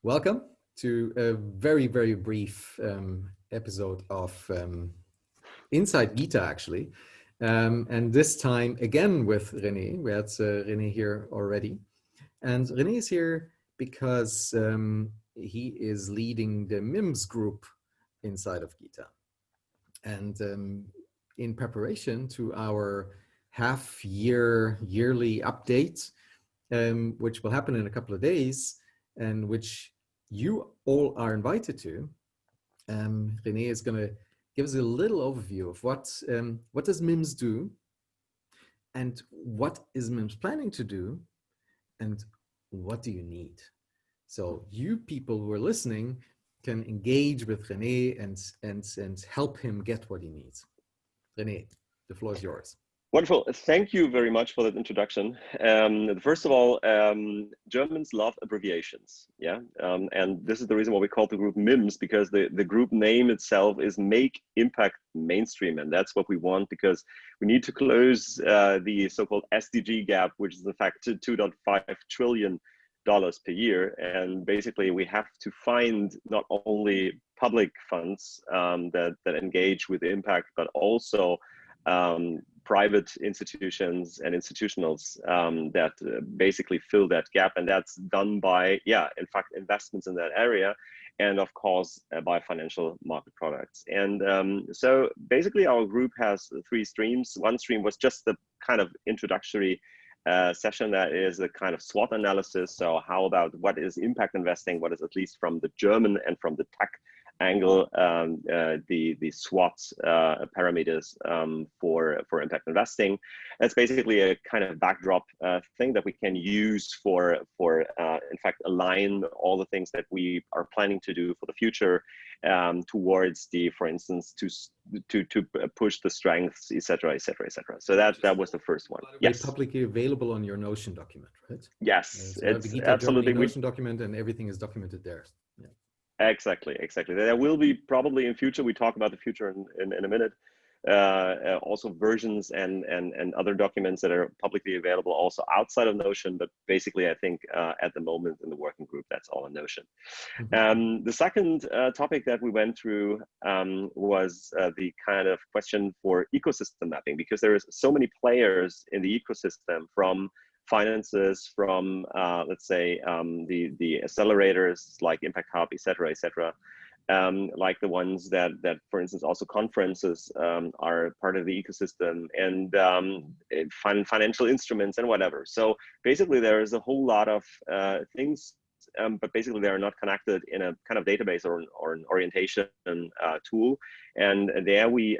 Welcome to a very, very brief episode of Inside GITA, actually. And this time again with René. We had René here already. And René is here because he is leading the MIMS group inside of GITA. And in preparation to our yearly update, which will happen in a couple of days, and which you all are invited to, René is going to give us a little overview of what does MIMS do, and what is MIMS planning to do, and what do you need? So you people who are listening can engage with René and help him get what he needs. René, the floor is yours. Wonderful. Thank you very much for that introduction. First of all, Germans love abbreviations. Yeah. And this is the reason why we call the group MIMS, because the group name itself is Make Impact Mainstream. And that's what we want, because we need to close the so-called SDG gap, which is in fact $2.5 trillion per year. And basically we have to find not only public funds that engage with impact, but also private institutions and institutionals that basically fill that gap. And that's done by, in fact, investments in that area, and of course, by financial market products. And so basically our group has three streams. One stream was just the kind of introductory session that is a kind of SWOT analysis. So how about what is impact investing? What is, at least from the German and from the tech angle, the SWOT parameters for impact investing. That's basically a kind of backdrop thing that we can use for in fact align all the things that we are planning to do for the future towards for instance, to push the strengths, etc., etc., etc. So that was the first one. Yes, publicly available on your Notion document, right? Yes, so it's the GITA absolutely Notion document, and everything is documented there. Yeah. Exactly. There will be probably in future, we talk about the future in a minute, also versions and other documents that are publicly available also outside of Notion, but basically I think at the moment in the working group, that's all in Notion. Mm-hmm. The second topic that we went through was the kind of question for ecosystem mapping, because there is so many players in the ecosystem, from finances, from let's say the accelerators like Impact Hub, etc., like the ones that for instance also conferences are part of the ecosystem, and financial instruments and whatever. So basically there is a whole lot of things, but basically they are not connected in a kind of database or an orientation tool. And there we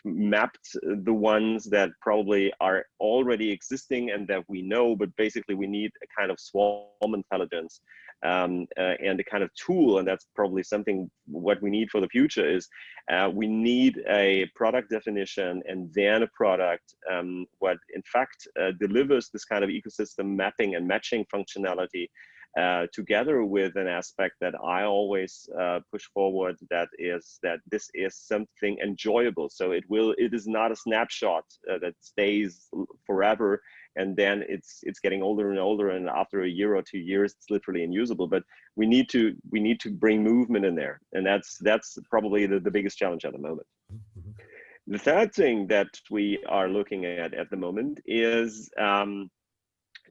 mapped the ones that probably are already existing and that we know, but basically we need a kind of swarm intelligence and a kind of tool. And that's probably something what we need for the future is we need a product definition and then a product what in fact delivers this kind of ecosystem mapping and matching functionality together with an aspect that I always push forward, that this is something enjoyable. So it is not a snapshot that stays forever and then it's getting older and older, and after a year or 2 years it's literally unusable. But we need to bring movement in there, and that's probably the biggest challenge at the moment. Mm-hmm. The third thing that we are looking at the moment is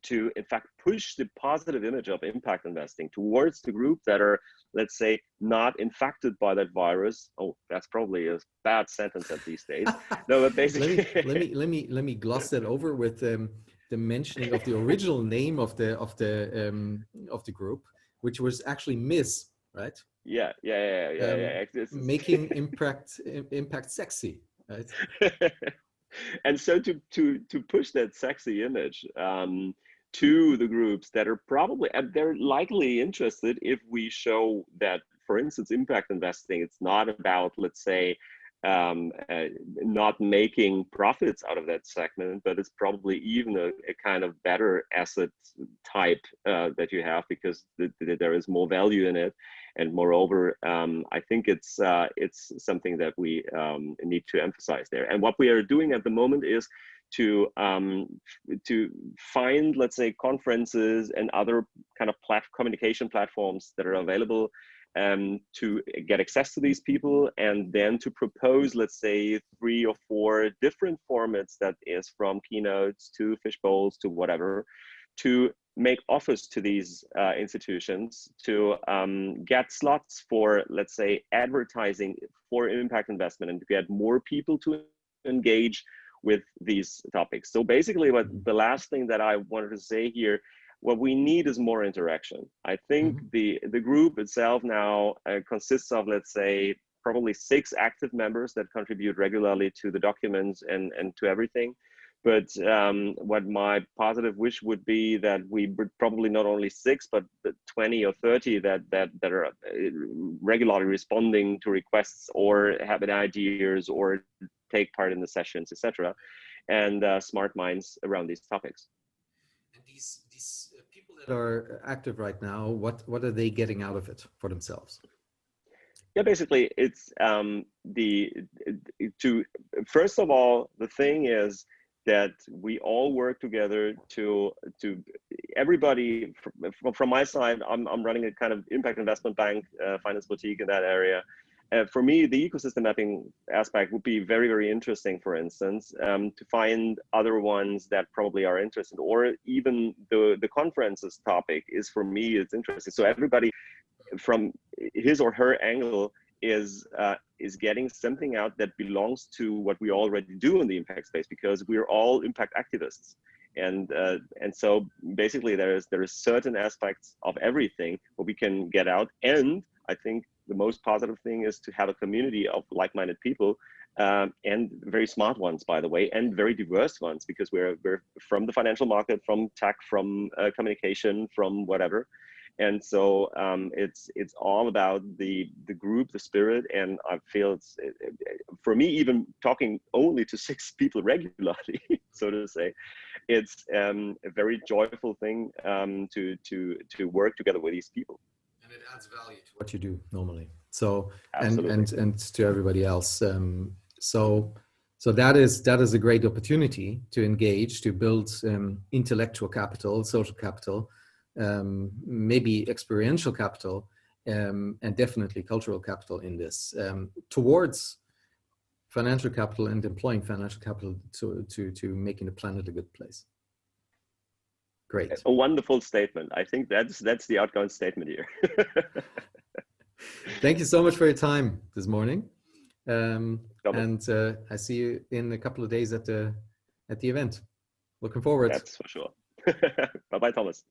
to in fact push the positive image of impact investing towards the group that are, let's say, not infected by that virus. Oh, that's probably a bad sentence at these days. No, but basically let me gloss that over with the mentioning of the original name of the group, which was actually MIS, right? Yeah. Making impact sexy, right? And so to push that sexy image to the groups that are probably, and they're likely interested if we show that, for instance, impact investing, it's not about, let's say, not making profits out of that segment, but it's probably even a kind of better asset type that you have, because there is more value in it. And moreover, I think it's something that we need to emphasize there. And what we are doing at the moment is to find, let's say, conferences and other kind of communication platforms that are available to get access to these people, and then to propose, let's say, 3 or 4 different formats, that is from keynotes to fish bowls to whatever, to make offers to these institutions to get slots for, let's say, advertising for impact investment, and to get more people to engage with these topics. So basically, what the last thing that I wanted to say here, what we need is more interaction. I think the group itself now consists of, let's say, probably 6 active members that contribute regularly to the documents and to everything. But what my positive wish would be that we would probably not only 6, but 20 or 30 that are regularly responding to requests or have ideas or take part in the sessions, etc., and smart minds around these topics. And these people that are active right now, what are they getting out of it for themselves? Yeah, basically, it's first of all, the thing is that we all work together to everybody. From my side, I'm running a kind of impact investment bank, finance boutique in that area. For me, the ecosystem mapping aspect would be very, very interesting, for instance, to find other ones that probably are interested, or even the conferences topic is, for me, it's interesting. So everybody from his or her angle is getting something out that belongs to what we already do in the impact space, because we're all impact activists. And so basically there is certain aspects of everything what we can get out. And I think the most positive thing is to have a community of like-minded people, and very smart ones, by the way, and very diverse ones, because we're from the financial market, from tech, from communication, from whatever. And so it's all about the group, the spirit, and I feel for me, even talking only to 6 people regularly, so to say, it's a very joyful thing to work together with these people. And it adds value to what you do normally. So Absolutely. and to everybody else. So that is a great opportunity to engage, to build intellectual capital, social capital, maybe experiential capital, and definitely cultural capital in this, towards financial capital and employing financial capital to making the planet a good place. Great. A wonderful statement. I think that's the outgoing statement here. Thank you so much for your time this morning. And I see you in a couple of days at the event. Looking forward. That's for sure. Bye-bye, Thomas.